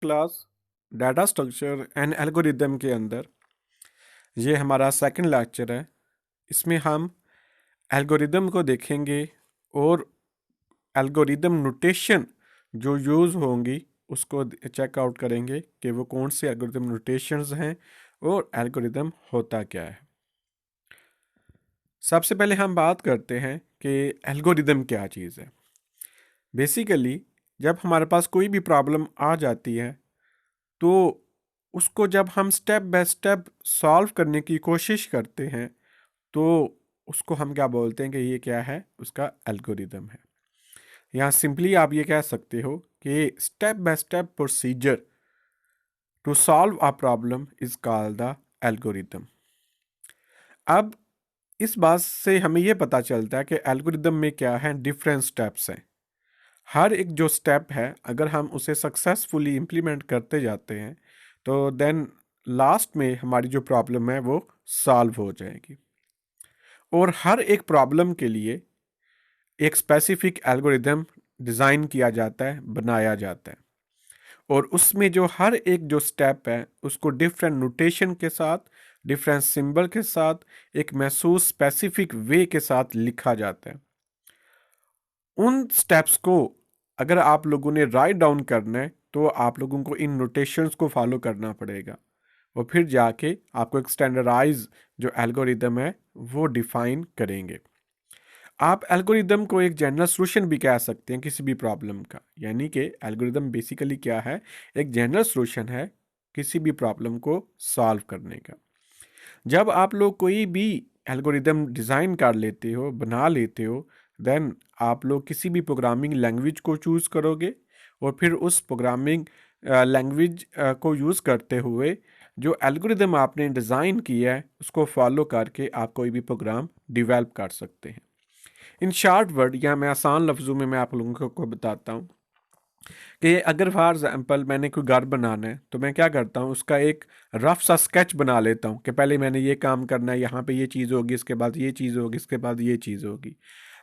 Class data structure and algorithm के अंदर ये हमारा सेकंड लेक्चर है। इसमें हम एल्गोरिदम को देखेंगे और एल्गोरिदम नोटेशन जो यूज़ होंगी उसको चेकआउट करेंगे कि वो कौन से एल्गोरिदम नोटेशंस हैं और एल्गोरिदम होता क्या है। सबसे पहले हम बात करते हैं कि एल्गोरिदम क्या चीज़ है। बेसिकली जब हमारे पास कोई भी प्रॉब्लम आ जाती है तो उसको जब हम स्टेप बाय स्टेप सॉल्व करने की कोशिश करते हैं तो उसको हम क्या बोलते हैं कि ये क्या है, उसका एल्गोरिदम है। यहाँ सिंपली आप ये कह सकते हो कि step by step procedure to solve a problem is called the algorithm. अब इस बात से हमें ये पता चलता है कि एल्गोरिदम में क्या है, डिफरेंट स्टेप्स हैं। हर एक जो स्टेप है अगर हम उसे सक्सेसफुली इम्प्लीमेंट करते जाते हैं तो देन लास्ट में हमारी जो प्रॉब्लम है वो सॉल्व हो जाएगी। और हर एक प्रॉब्लम के लिए एक स्पेसिफिक एल्गोरिदम डिज़ाइन किया जाता है, बनाया जाता है, और उसमें जो हर एक जो स्टेप है उसको डिफरेंट नोटेशन के साथ, डिफरेंट सिंबल के साथ, एक महसूस स्पेसिफिक वे के साथ लिखा जाता है। उन स्टेप्स को अगर आप लोगों ने राइट डाउन करना है तो आप लोगों को इन नोटेशंस को फॉलो करना पड़ेगा और फिर जाके आपको एक स्टैंडर्डाइज जो एल्गोरिदम है वो डिफाइन करेंगे। आप एल्गोरिदम को एक जनरल सॉल्यूशन भी कह सकते हैं किसी भी प्रॉब्लम का, यानी कि एल्गोरिदम बेसिकली क्या है, एक जनरल सॉल्यूशन है किसी भी प्रॉब्लम को सॉल्व करने का। जब आप लोग कोई भी एल्गोरिदम डिज़ाइन कर लेते हो, बना लेते हो, देन आप लोग किसी भी प्रोग्रामिंग लैंग्वेज को चूज़ करोगे और फिर उस प्रोग्रामिंग लैंग्वेज को यूज़ करते हुए जो एल्गोरिदम आपने डिज़ाइन किया है उसको फॉलो करके आप कोई भी प्रोग्राम डिवेल्प कर सकते हैं। इन शॉर्ट वर्ड या मैं आसान लफ्ज़ों में मैं आप लोगों को बताता हूँ कि अगर फॉर एग्जाम्पल मैंने कोई घर बनाना है तो मैं क्या करता हूँ, उसका एक रफ सा स्केच बना लेता हूँ कि पहले मैंने ये काम करना है, यहाँ पे ये चीज़ होगी, इसके बाद ये चीज़ होगी, इसके बाद ये चीज़ होगी।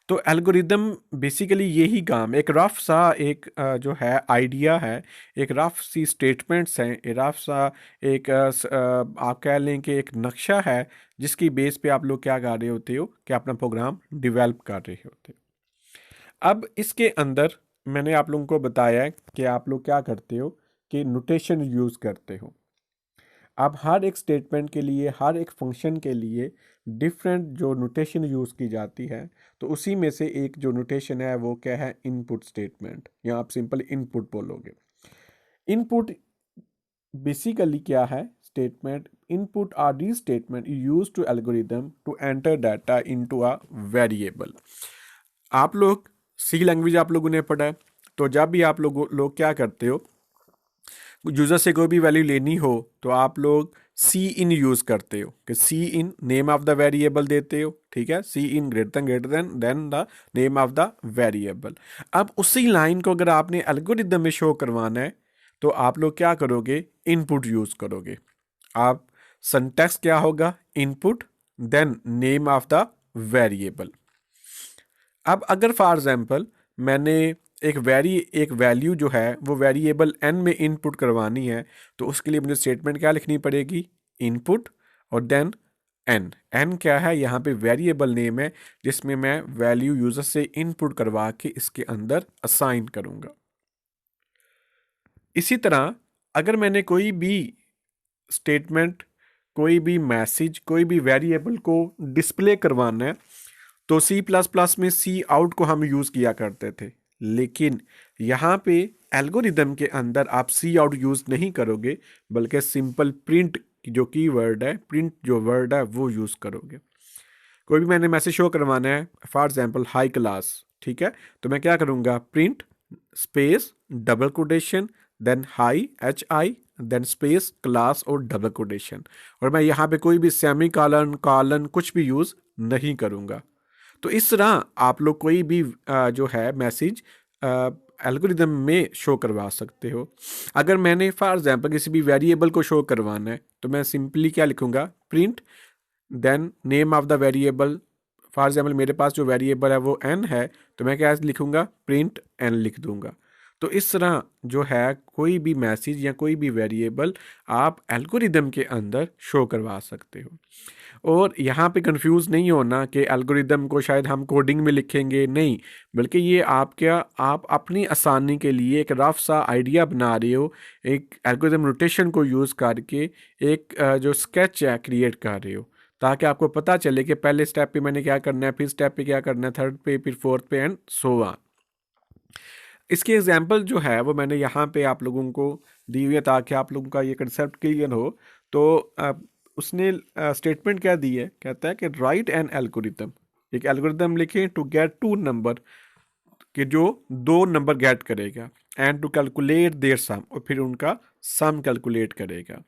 तो एल्गोरिदम बेसिकली यही काम, एक रफ सा एक जो है आइडिया है, एक रफ सी स्टेटमेंट्स हैं, एक रफ सा एक आप कह लें कि एक नक्शा है जिसकी बेस पे आप लोग क्या कर रहे होते हो कि अपना प्रोग्राम डिवेल्प कर रहे होते हो। अब इसके अंदर मैंने आप लोगों को बताया है कि आप लोग क्या करते हो कि नोटेशन यूज़ करते हो। अब हर एक स्टेटमेंट के लिए, हर एक फंक्शन के लिए डिफरेंट जो नोटेशन यूज़ की जाती है, तो उसी में से एक जो नोटेशन है वो क्या है, इनपुट स्टेटमेंट, या आप सिंपल इनपुट बोलोगे। इनपुट बेसिकली क्या है, statement input are the statement use to algorithm to enter data into a variable. आप लोग सी लैंग्वेज आप लोगों ने पढ़ा है, तो जब भी आप लोग क्या करते हो, यूज़र से कोई भी वैल्यू लेनी हो तो आप लोग सी इन यूज़ करते हो कि cin name of the variable देते हो, ठीक है, cin greater than the name of the variable. अब उसी लाइन को अगर आपने एल्गोरिदम में शो करवाना है तो आप लोग क्या करोगे, इनपुट यूज़ करोगे। आप सिंटैक्स क्या होगा, input then name of the variable. अब अगर फॉर एग्जांपल मैंने एक वैल्यू जो है वो वेरिएबल एन में इनपुट करवानी है तो उसके लिए मुझे स्टेटमेंट क्या लिखनी पड़ेगी, इनपुट और देन एन। एन क्या है, यहाँ पे वेरिएबल नेम है जिसमें मैं वैल्यू यूज़र से इनपुट करवा के इसके अंदर असाइन करूँगा। इसी तरह अगर मैंने कोई भी स्टेटमेंट, कोई भी मैसेज, कोई भी वेरिएबल को डिस्प्ले करवाना है तो सी प्लस प्लस में सी आउट को हम यूज़ किया करते थे, लेकिन यहाँ पे एल्गोरिदम के अंदर आप सी आउट यूज़ नहीं करोगे बल्कि सिंपल प्रिंट जो कीवर्ड है, प्रिंट जो वर्ड है वो यूज़ करोगे। कोई भी मैंने मैसेज शो करवाना है, फॉर एग्जांपल हाई क्लास, ठीक है, तो मैं क्या करूँगा, print space double quotation then hi H I then space class और डबल कोटेशन, और मैं यहाँ पे कोई भी सेमी कॉलन कॉलन कुछ भी यूज़ नहीं करूँगा। तो इस तरह आप लोग कोई भी जो है मैसेज एल्गोरिदम में शो करवा सकते हो। अगर मैंने फॉर एग्जांपल किसी भी वेरिएबल को शो करवाना है तो मैं सिंपली क्या लिखूंगा, print then name of the variable. For example मेरे पास जो वेरिएबल है वो एन है तो मैं क्या लिखूंगा, प्रिंट एन लिख दूंगा। तो इस तरह जो है कोई भी मैसेज या कोई भी वेरिएबल आप एल्गोरिदम के अंदर शो करवा सकते हो। और यहाँ पे कंफ्यूज नहीं होना कि एल्गोरिदम को शायद हम कोडिंग में लिखेंगे, नहीं, बल्कि ये आप अपनी आसानी के लिए एक रफ सा आइडिया बना रहे हो, एक एल्गोरिदम नोटेशन को यूज़ करके एक जो स्केच है क्रिएट कर रहे हो, ताकि आपको पता चले कि पहले स्टेप पे मैंने क्या करना है, फिर स्टेप पे क्या करना है, थर्ड पे, फिर फोर्थ पे, एंड सो ऑन। इसकी एग्जांपल जो है वो मैंने यहाँ पे आप लोगों को दी हुई है ताकि आप लोगों का ये कंसेप्ट क्लियर हो। तो उसने स्टेटमेंट क्या दी है, कहता है कि राइट एन एल्गोरिदम, एक एल्गोरिदम लिखें टू गेट टू नंबर, कि जो दो नंबर गेट करेगा, एंड टू कैलकुलेट देयर सम, और फिर उनका सम कैलकुलेट करेगा।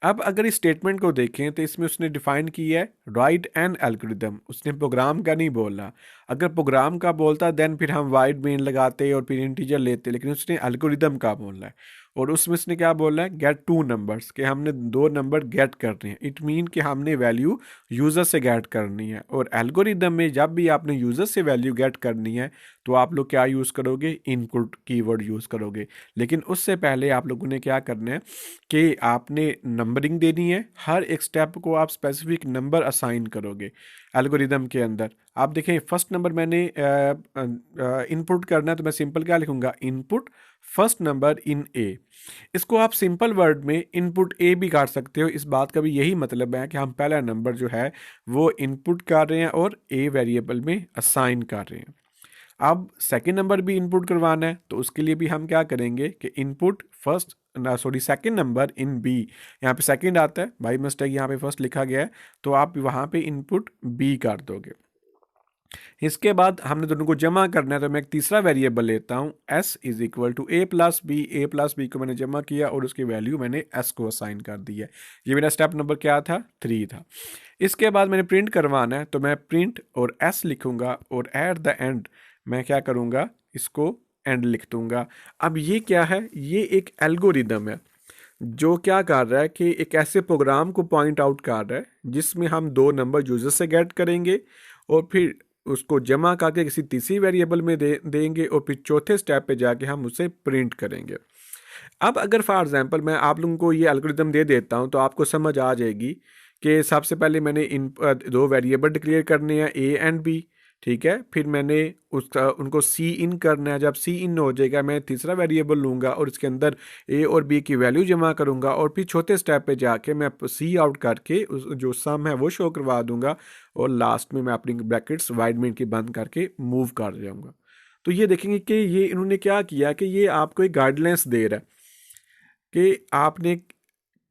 अब अगर इस स्टेटमेंट को देखें तो इसमें उसने डिफाइन किया है राइट एन एल्गोरिदम, उसने प्रोग्राम का नहीं बोला। अगर प्रोग्राम का बोलता देन फिर हम वाइड मेन लगाते और फिर इंटीजर लेते, लेकिन उसने एल्गोरिदम का बोला है। और उसमें उसने क्या बोला है, गेट टू नंबर्स, कि हमने दो नंबर गेट करने हैं। इट मीन कि हमने वैल्यू यूज़र से गेट करनी है। और एल्गोरिदम में जब भी आपने यूज़र से वैल्यू गेट करनी है तो आप लोग क्या यूज़ करोगे, इनपुट कीवर्ड यूज़ करोगे। लेकिन उससे पहले आप लोगों ने क्या करना है कि आपने नंबरिंग देनी है, हर एक स्टेप को आप स्पेसिफिक नंबर असाइन करोगे एल्गोरिदम के अंदर। आप देखें फर्स्ट नंबर मैंने इनपुट करना है तो मैं सिंपल क्या लिखूंगा, इनपुट फर्स्ट नंबर इन ए। इसको आप सिंपल वर्ड में इनपुट ए भी काट सकते हो। इस बात का भी यही मतलब है कि हम पहला नंबर जो है वो इनपुट कर रहे हैं और ए वेरिएबल में असाइन कर रहे हैं। अब सेकंड नंबर भी इनपुट करवाना है तो उसके लिए भी हम क्या करेंगे कि input first second number in B, यहाँ पे सेकंड आता है, बाई मिस्टेक यहाँ पे फर्स्ट लिखा गया है, तो आप वहाँ पे इनपुट बी कर दोगे। इसके बाद हमने दोनों को जमा करना है तो मैं एक तीसरा वेरिएबल लेता हूँ, s is equal to A plus B. A plus B को मैंने जमा किया और उसकी वैल्यू मैंने s को असाइन कर दी है। ये मेरा स्टेप नंबर क्या था, 3 था। इसके बाद मैंने प्रिंट करवाना है तो मैं प्रिंट और s लिखूंगा और एट द एंड मैं क्या करूँगा, इसको एंड लिख दूंगा। अब ये क्या है, ये एक एल्गोरिदम है जो क्या कर रहा है कि एक ऐसे प्रोग्राम को पॉइंट आउट कर रहा है जिसमें हम दो नंबर यूजर से गेट करेंगे और फिर उसको जमा करके किसी तीसरी वेरिएबल में देंगे और फिर चौथे स्टेप पे जाके हम उसे प्रिंट करेंगे। अब अगर फॉर एग्जांपल मैं आप लोगों को ये एल्गोरिदम दे देता हूँ तो आपको समझ आ जाएगी कि सबसे पहले मैंने इन दो वेरिएबल डिक्लेयर करने हैं ए एंड बी, ठीक है। फिर मैंने उसका उनको सी इन करना है। जब सी इन हो जाएगा मैं तीसरा वेरिएबल लूँगा और इसके अंदर ए और बी की वैल्यू जमा करूँगा और फिर चौथे स्टेप पे जाके मैं सी आउट करके उस जो सम है वो शो करवा दूंगा और लास्ट में मैं अपनी ब्रैकेट्स वाइड में की बंद करके मूव कर जाऊँगा। तो ये देखेंगे कि ये इन्होंने क्या किया कि ये आपको एक गाइडलाइंस दे रहा है कि आपने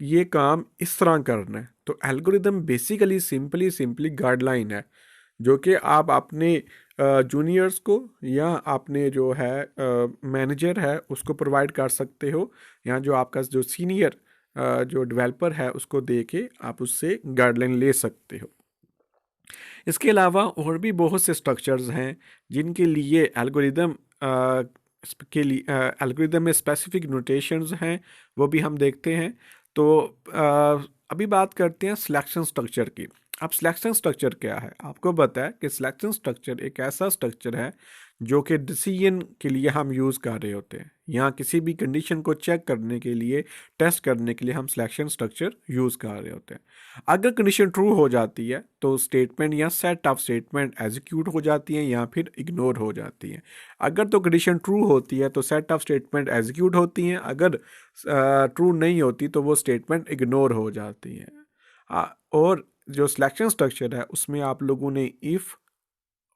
ये काम इस तरह करना है। तो एल्गोरिदम बेसिकली सिंपली गाइडलाइन है जो कि आप अपने जूनियर्स को या अपने जो है मैनेजर है उसको प्रोवाइड कर सकते हो, या जो आपका जो सीनियर जो डेवलपर है उसको दे के आप उससे गाइडलाइन ले सकते हो। इसके अलावा और भी बहुत से स्ट्रक्चर्स हैं जिनके लिए एल्गोरिदम एल्गोरिदम में स्पेसिफिक नोटेशंस हैं, वो भी हम देखते हैं। तो अभी बात करते हैं सिलेक्शन स्ट्रक्चर की। अब सिलेक्शन स्ट्रक्चर क्या है, आपको पता है कि सिलेक्शन स्ट्रक्चर एक ऐसा स्ट्रक्चर है जो कि डिसीजन के लिए हम यूज़ कर रहे होते हैं। यहाँ किसी भी कंडीशन को चेक करने के लिए, टेस्ट करने के लिए हम सिलेक्शन स्ट्रक्चर यूज़ कर रहे होते हैं। अगर कंडीशन ट्रू हो जाती है तो स्टेटमेंट या सेट ऑफ स्टेटमेंट एग्जीक्यूट हो जाती हैं या फिर इग्नोर हो जाती हैं। अगर तो कंडीशन ट्रू होती है तो सेट ऑफ स्टेटमेंट एग्जीक्यूट होती हैं, अगर ट्रू नहीं होती तो वो स्टेटमेंट इग्नोर हो जाती हैं। और जो सिलेक्शन स्ट्रक्चर है उसमें आप लोगों ने इफ़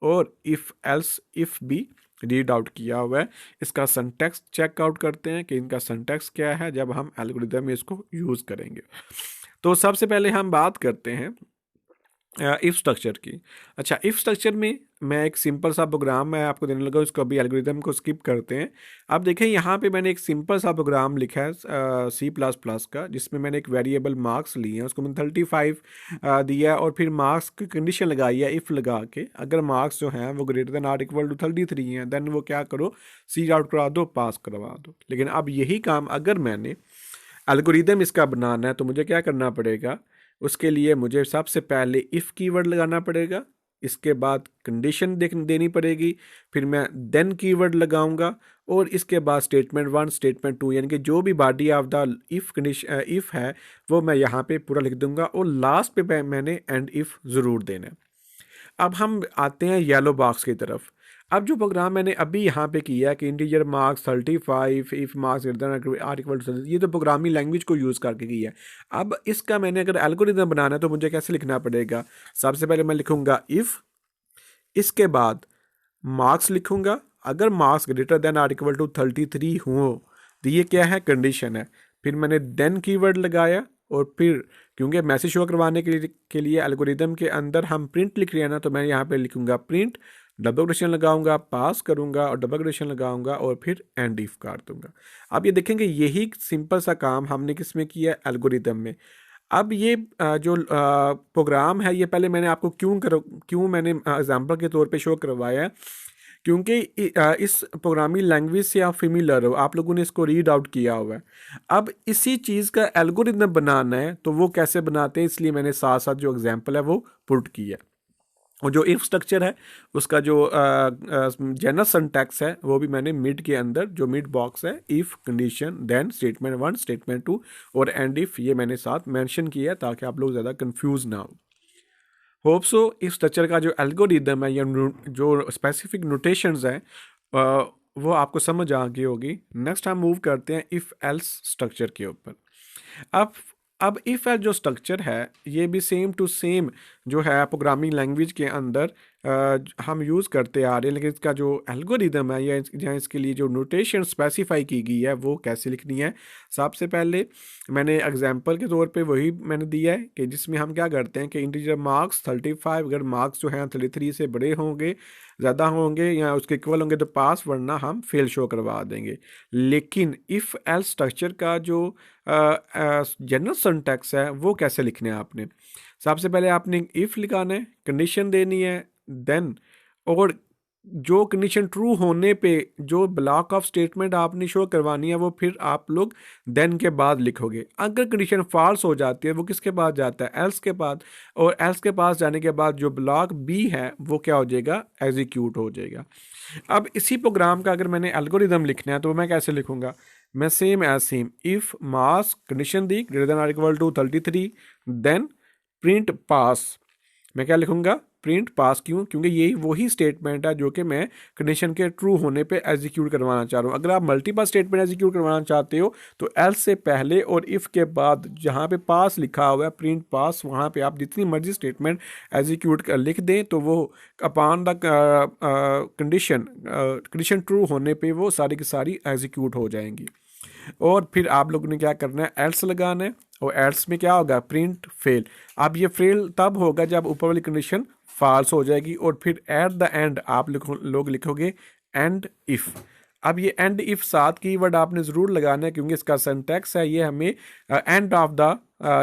और इफ़ एल्स इफ़ भी रीड आउट किया हुआ है। इसका सिंटैक्स चेक आउट करते हैं कि इनका सिंटैक्स क्या है जब हम एल्गोरिदम में इसको यूज़ करेंगे। तो सबसे पहले हम बात करते हैं इफ़ स्ट्रक्चर की। अच्छा, इफ़ स्ट्रक्चर में मैं एक सिंपल सा प्रोग्राम मैं आपको देने लगा, उसको अभी एल्गोरिदम को स्किप करते हैं। अब देखें यहाँ पे मैंने एक सिंपल सा प्रोग्राम लिखा है C++ का, जिसमें मैंने एक वेरिएबल मार्क्स लिए हैं, उसको मैंने 35 दिया और फिर मार्क्स की कंडीशन लगाई है इफ़ लगा के। अगर मार्क्स जो हैं वो greater than or equal to 33 हैं देन वो क्या करो, सी आउट करा दो, पास करवा दो। लेकिन अब यही काम अगर मैंने एल्गोरिदम इसका बनाना है तो मुझे क्या करना पड़ेगा, उसके लिए मुझे सबसे पहले इफ़ कीवर्ड लगाना पड़ेगा। इसके बाद कंडीशन देनी पड़ेगी, फिर मैं देन कीवर्ड लगाऊंगा और इसके बाद स्टेटमेंट 1 स्टेटमेंट 2 यानी कि जो भी body of the if condition if है वो मैं यहाँ पे पूरा लिख दूंगा और लास्ट पे मैंने एंड इफ़ ज़रूर देना है। अब हम आते हैं येलो बॉक्स की तरफ। अब जो प्रोग्राम मैंने अभी यहाँ पे किया कि integer marks 35 if marks or equal to, ये तो प्रोग्रामिंग लैंग्वेज को यूज़ करके किया है। अब इसका मैंने अगर एल्गोरिदम बनाना है तो मुझे कैसे लिखना पड़ेगा? सबसे पहले मैं लिखूंगा इफ़, इसके बाद मार्क्स लिखूंगा, अगर marks greater than or equal to 33 हो तो ये क्या है? कंडीशन है। फिर मैंने देन कीवर्ड लगाया और फिर क्योंकि मैसेज शो करवाने के लिए एल्गोरिदम के अंदर हम प्रिंट लिख रहे हैं ना, तो मैं यहाँ पे लिखूंगा प्रिंट, डबल क्वेश्चन लगाऊंगा, पास करूंगा और डबल क्वेश्चन लगाऊंगा और फिर एंड इफ कर दूंगा। अब ये देखेंगे यही सिंपल सा काम हमने किस में किया? एल्गोरिदम में। अब ये जो प्रोग्राम है ये पहले मैंने आपको क्यों मैंने एग्जांपल के तौर पे शो करवाया है, क्योंकि इस प्रोग्रामिंग लैंग्वेज से आप फेमिलियर हो, आप लोगों ने इसको रीड आउट किया हुआ है। अब इसी चीज़ का एल्गोरिदम बनाना है तो वो कैसे बनाते हैं, इसलिए मैंने साथ साथ जो एग्जांपल है वो पुट किया। और जो इफ स्ट्रक्चर है उसका जो जनरल सिंटैक्स है वो भी मैंने मिड के अंदर, जो मिड बॉक्स है, if condition then statement 1 statement 2 और एंड इफ, ये मैंने साथ मेंशन किया ताकि आप लोग ज़्यादा कंफ्यूज ना हो। होप सो इस स्ट्रक्चर का जो एल्गोरिदम है या जो स्पेसिफिक नोटेशंस हैं वो आपको समझ आ गई होगी। नेक्स्ट हम मूव करते हैं इफ़ एल्स स्ट्रक्चर के ऊपर। अब इफ एल्स जो स्ट्रक्चर है ये भी सेम टू सेम जो है प्रोग्रामिंग लैंग्वेज के अंदर हम यूज़ करते आ रहे हैं, लेकिन इसका जो एल्गोरिदम है या इसके लिए जो नोटेशन स्पेसिफाई की गई है वो कैसे लिखनी है। सबसे पहले मैंने एग्जांपल के तौर पे वही मैंने दिया है कि जिसमें हम क्या करते हैं कि इंटीजर मार्क्स 35, अगर मार्क्स जो हैं 33 से बड़े होंगे, ज़्यादा होंगे या उसके इक्वल होंगे तो पास, वरना हम फेल शो करवा देंगे। लेकिन इफ़ एल्स स्ट्रक्चर का जो जनरल सिंटैक्स है वो कैसे लिखने हैं आपने? सबसे पहले आपने इफ़ लिखाना है, कंडीशन देनी है, देन और जो कंडीशन ट्रू होने पे जो ब्लॉक ऑफ स्टेटमेंट आपने शो करवानी है वो फिर आप लोग देन के बाद लिखोगे। अगर कंडीशन फॉल्स हो जाती है वो किसके पास जाता है? एल्स के पास। और एल्स के पास जाने के बाद जो ब्लॉक बी है वो क्या हो जाएगा? एग्जीक्यूट हो जाएगा। अब इसी प्रोग्राम का अगर मैंने एल्गोरिदम लिखना है तो मैं कैसे लिखूंगा? मैं same as same if marks condition the greater than or equal to 33, then print pass. मैं क्या लिखूंगा? Print pass. क्यों? क्योंकि यही वही स्टेटमेंट है जो कि मैं कंडीशन के ट्रू होने पे एग्जीक्यूट करवाना चाह रहा हूँ। अगर आप मल्टीपल स्टेटमेंट एग्जीक्यूट करवाना चाहते हो तो एल्स से पहले और इफ़ के बाद जहाँ पे पास लिखा हुआ है प्रिंट पास, वहाँ पे आप जितनी मर्जी स्टेटमेंट एग्जीक्यूट लिख दें तो वो अपॉन द कंडीशन ट्रू होने पे वो सारी की सारी एग्जीक्यूट हो जाएंगी। और फिर आप लोगों ने क्या करना है? एल्स लगाना है और एल्स में क्या होगा? Print fail. अब ये फेल तब होगा जब ऊपर वाली कंडीशन फॉल्स हो जाएगी और फिर एट द एंड आप लोग लिखोगे एंड इफ। अब ये एंड इफ साथ कीवर्ड आपने ज़रूर लगाना है क्योंकि इसका सिंटैक्स है ये हमें एंड ऑफ द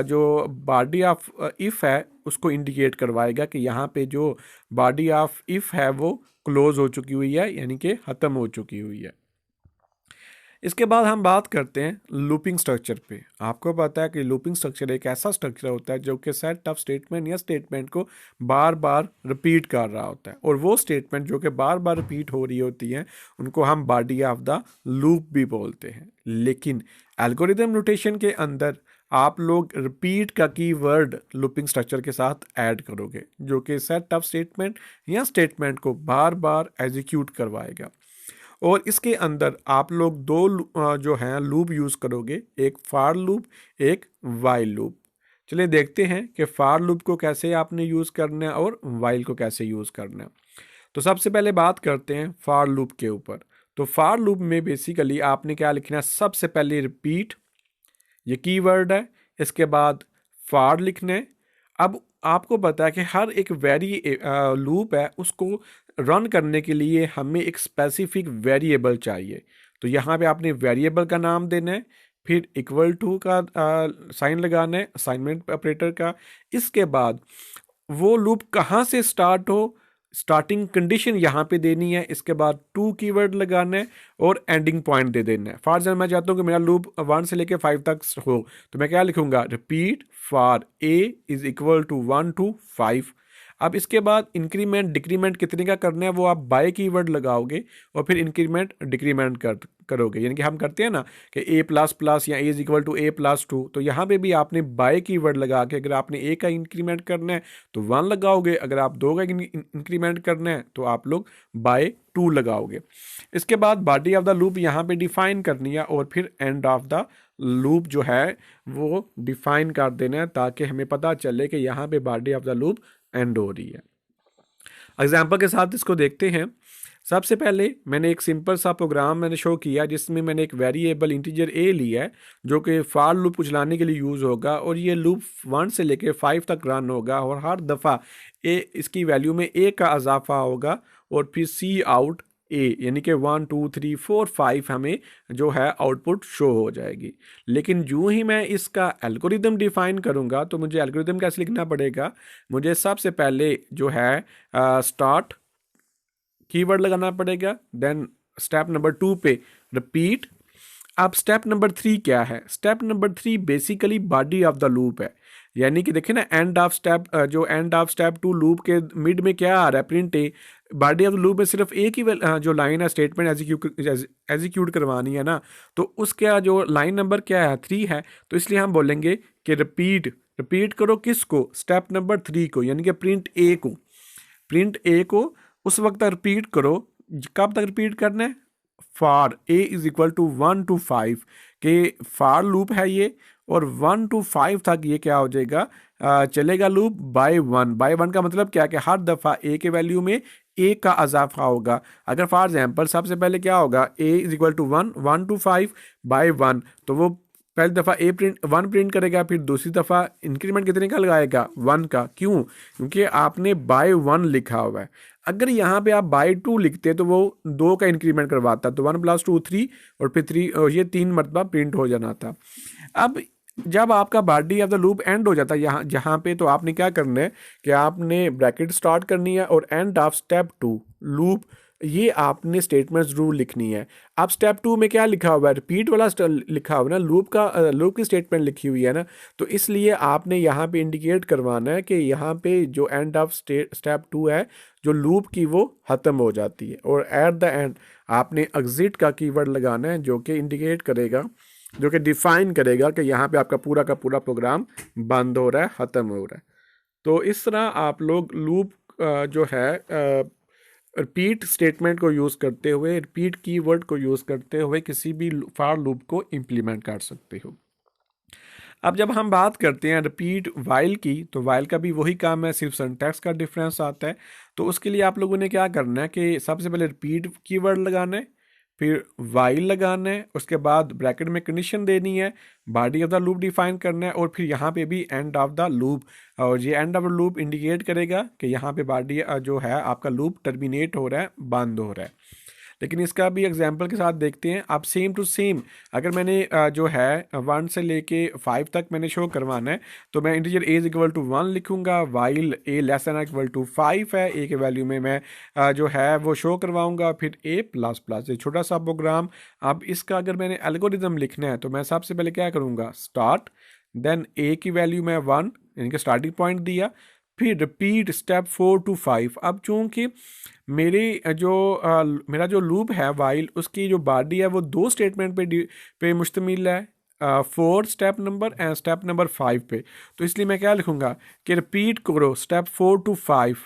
जो बॉडी ऑफ इफ है उसको इंडिकेट करवाएगा कि यहाँ पे जो बॉडी ऑफ इफ है वो क्लोज हो चुकी हुई है, यानी कि ख़त्म हो चुकी हुई है। इसके बाद हम बात करते हैं लूपिंग स्ट्रक्चर पे। आपको पता है कि लूपिंग स्ट्रक्चर एक ऐसा स्ट्रक्चर होता है जो कि सेट ऑफ स्टेटमेंट या स्टेटमेंट को बार बार रिपीट कर रहा होता है, और वो स्टेटमेंट जो कि बार बार रिपीट हो रही होती हैं उनको हम बॉडी ऑफ द लूप भी बोलते हैं। लेकिन एल्गोरिदम नोटेशन के अंदर आप लोग रिपीट का कीवर्ड लूपिंग स्ट्रक्चर के साथ ऐड करोगे जो कि सेट ऑफ स्टेटमेंट या स्टेटमेंट को बार बार एग्जीक्यूट करवाएगा। और इसके अंदर आप लोग दो जो हैं लूप यूज़ करोगे, एक फार लूप, एक वाइल लूप। चलिए देखते हैं कि फार लूप को कैसे आपने यूज़ करना है और वाइल को कैसे यूज़ करना है। तो सबसे पहले बात करते हैं फार लूप के ऊपर। तो फार लूप में बेसिकली आपने क्या लिखना है? सबसे पहले रिपीट, ये कीवर्ड है, इसके बाद फार लिखना है। अब आपको पता है कि हर एक लूप है उसको रन करने के लिए हमें एक स्पेसिफिक वेरिएबल चाहिए। तो यहाँ पे आपने वेरिएबल का नाम देना है, फिर इक्वल टू का साइन लगाना है असाइनमेंट ऑपरेटर का। इसके बाद वो लूप कहाँ से स्टार्ट हो, स्टार्टिंग कंडीशन यहाँ पे देनी है। इसके बाद टू कीवर्ड लगाना है और एंडिंग पॉइंट दे देना है। फॉर एग्जाम्पल मैं चाहता हूँ कि मेरा लूप 1 से लेके 5 तक हो, तो मैं क्या लिखूंगा? Repeat for A is equal to 1 to 5। अब इसके बाद इंक्रीमेंट डिक्रीमेंट कितने का करना है वो आप बाय कीवर्ड लगाओगे और फिर इंक्रीमेंट डिक्रीमेंट करोगे। यानी कि हम करते हैं ना कि ए प्लस प्लस या a is equal to A plus two, तो यहाँ पे भी आपने बाय कीवर्ड लगा के अगर आपने ए का इंक्रीमेंट करना है तो 1 लगाओगे, अगर आप 2 का इंक्रीमेंट करना है तो आप लोग बाय 2 लगाओगे। इसके बाद बॉडी ऑफ द लूप यहाँ पे डिफाइन करनी है और फिर एंड ऑफ द लूप जो है वो डिफाइन कर देना है ताकि हमें पता चले कि यहाँ पे body of the loop and हो रही है। एग्जाम्पल के साथ इसको देखते हैं। सबसे पहले मैंने एक सिंपल सा प्रोग्राम मैंने शो किया जिसमें मैंने एक वेरिएबल इंटीजर ए लिया है जो कि फार लूप चलाने के लिए यूज़ होगा और ये लूप 1 से लेकर 5 तक रन होगा और हर दफ़ा ए इसकी वैल्यू में ए का इजाफा होगा और फिर सी आउट ए यानी कि 1 2 3 4 5 हमें जो है आउटपुट शो हो जाएगी। लेकिन जो ही मैं इसका एल्गोरिदम डिफाइन करूँगा तो मुझे एल्गोरिदम कैसे लिखना पड़ेगा, मुझे सबसे पहले जो है स्टार्ट कीवर्ड लगाना पड़ेगा, देन स्टेप नंबर 2 पे रिपीट। अब स्टेप नंबर 3 क्या है, step number 3 basically body of the loop है। यानी कि देखिए ना एंड ऑफ स्टेप जो एंड ऑफ स्टेप 2 लूप के मिड में क्या आ रहा है, print A. Body of the loop में सिर्फ एक ही जो लाइन है स्टेटमेंट एग्जीक्यूट करवानी है ना, तो उसका जो लाइन नंबर क्या है 3 है, तो इसलिए हम बोलेंगे कि रिपीट करो किसको, स्टेप नंबर 3 को, यानी कि प्रिंट ए को उस वक्त तक रिपीट करो। कब तक रिपीट करना है, फार ए इज इक्वल टू 1 to 5 के फार लूप है ये और 1 to 5 तक ये क्या हो जाएगा, चलेगा लूप बाय 1 का मतलब क्या है कि हर दफ़ा ए के वैल्यू में ए का इजाफा होगा। अगर फॉर एग्जांपल सबसे पहले क्या होगा, a is equal to 1 to 5 by 1, तो वो पहली दफ़ा ए प्रिंट 1 प्रिंट करेगा, फिर दूसरी दफ़ा इंक्रीमेंट कितने का लगाएगा 1 का। क्यों, क्योंकि आपने बाय 1 लिखा हुआ है। अगर यहाँ पे आप बाय 2 लिखते तो वो 2 का इंक्रीमेंट करवाता, तो 1 + 2 3 और फिर 3 और ये 3 मरतबा प्रिंट हो जाना था। अब जब आपका body of the loop and हो जाता है यहाँ जहाँ पे, तो आपने क्या करना है कि आपने ब्रैकेट स्टार्ट करनी है और एंड ऑफ स्टेप 2 लूप, ये आपने स्टेटमेंट जरूर लिखनी है। अब स्टेप 2 में क्या लिखा हुआ है, रिपीट वाला लिखा हुआ है ना, लूप की स्टेटमेंट लिखी हुई है ना, तो इसलिए आपने यहाँ पे इंडिकेट करवाना है कि यहाँ पे जो एंड ऑफ स्टेप 2 है जो लूप की वो ख़त्म हो जाती है, और एट द एंड आपने एग्जिट का कीवर्ड लगाना है जो कि इंडिकेट करेगा, जो कि डिफाइन करेगा कि यहाँ पे आपका पूरा का पूरा प्रोग्राम बंद हो रहा है, ख़त्म हो रहा है। तो इस तरह आप लोग लूप जो है रिपीट स्टेटमेंट को यूज़ करते हुए, रिपीट कीवर्ड को यूज़ करते हुए किसी भी फॉर लूप को इम्प्लीमेंट कर सकते हो। अब जब हम बात करते हैं रिपीट वाइल की, तो वाइल का भी वही काम है, सिर्फ सिंटैक्स का डिफरेंस आता है। तो उसके लिए आप लोगों ने क्या करना है कि सबसे पहले रिपीट कीवर्ड लगाना है, फिर वाइल लगाना है, उसके बाद ब्रैकेट में कंडीशन देनी है, body of the loop define करना है, और फिर यहाँ पे भी एंड ऑफ द लूप, और ये end of the loop indicate करेगा कि यहाँ पे बॉडी जो है आपका लूप टर्मिनेट हो रहा है, बंद हो रहा है। लेकिन इसका भी एग्जांपल के साथ देखते हैं। अब सेम टू सेम अगर मैंने जो है 1 से लेके 5 तक मैंने शो करवाना है, तो मैं integer A is equal to 1 लिखूंगा, while A less than equal to 5 है, ए के वैल्यू में मैं जो है वो शो करवाऊंगा, फिर ए प्लस प्लस, ये छोटा सा प्रोग्राम। अब इसका अगर मैंने एल्गोरिदम लिखना है तो मैं सबसे पहले क्या करूँगा, स्टार्ट, देन ए की वैल्यू में 1 यानी कि स्टार्टिंग पॉइंट दिया, फिर रिपीट स्टेप 4 to 5। अब चूँकि मेरा जो लूप है वाइल, उसकी जो बॉडी है वो 2 स्टेटमेंट पे मुश्तमिल है, 4 step number and step number 5 पे। तो इसलिए मैं क्या लिखूँगा कि रिपीट करो स्टेप 4 to 5,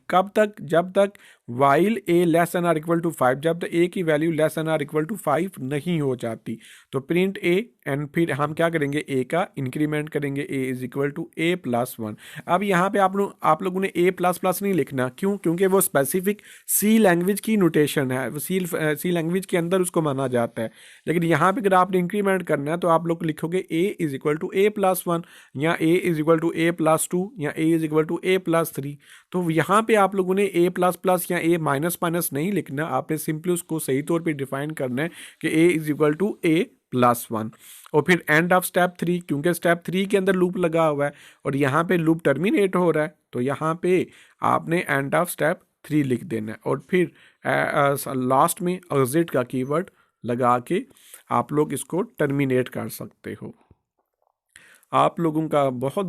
कब तक, जब तक while A less than or equal to 5, जब तक ए की value less than or equal to 5 नहीं हो जाती। तो प्रिंट ए एंड फिर हम क्या करेंगे, ए का इंक्रीमेंट करेंगे, a is equal to A plus 1। अब यहाँ पे आप लोगों ने ए प्लस प्लस नहीं लिखना, क्यों, क्योंकि वो स्पेसिफिक सी लैंग्वेज की नोटेशन है, वो सी लैंग्वेज के अंदर उसको माना जाता है। लेकिन यहाँ पे अगर आपने इंक्रीमेंट करना है तो आप लोग लिखोगे a is equal to A plus 1, या a is equal to A plus 2, या a is equal to A plus 3। तो यहाँ पे आप लोगों ने ए प्लस प्लस या ए माइनस माइनस नहीं लिखना, आपने सिंपली उसको सही तौर पे डिफाइन करना है कि a is equal to A plus 1। और फिर एंड ऑफ स्टेप 3, क्योंकि स्टेप 3 के अंदर लूप लगा हुआ है और यहाँ पे लूप टर्मिनेट हो रहा है, तो यहाँ पे आपने एंड ऑफ स्टेप 3 लिख देना है, और फिर लास्ट में एग्जिट का कीवर्ड लगा के आप लोग इसको टर्मिनेट कर सकते हो। आप लोगों का बहुत